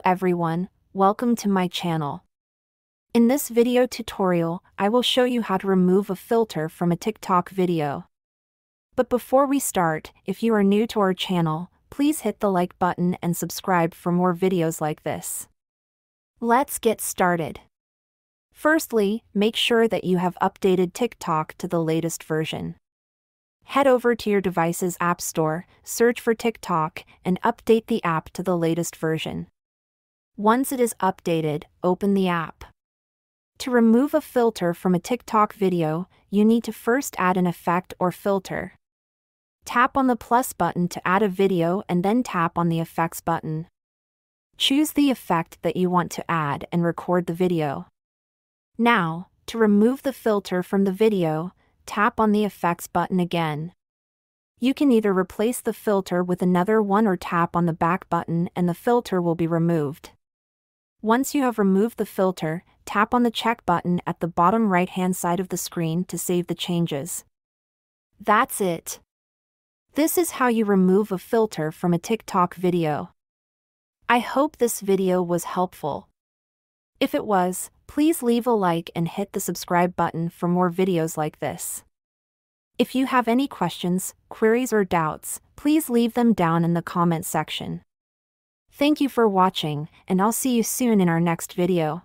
everyone, welcome to my channel. In this video tutorial, I will show you how to remove a filter from a TikTok video. But before we start, if you are new to our channel, please hit the like button and subscribe for more videos like this. Let's get started. Firstly, make sure that you have updated TikTok to the latest version. Head over to your device's App Store, search for TikTok, and update the app to the latest version. Once it is updated, open the app. To remove a filter from a TikTok video, you need to first add an effect or filter. Tap on the plus button to add a video and then tap on the effects button. Choose the effect that you want to add and record the video. Now, to remove the filter from the video, tap on the effects button again. You can either replace the filter with another one or tap on the back button and the filter will be removed. Once you have removed the filter, tap on the check button at the bottom right-hand side of the screen to save the changes. That's it. This is how you remove a filter from a TikTok video. I hope this video was helpful. If it was, please leave a like and hit the subscribe button for more videos like this. If you have any questions, queries or doubts, please leave them down in the comment section. Thank you for watching, and I'll see you soon in our next video.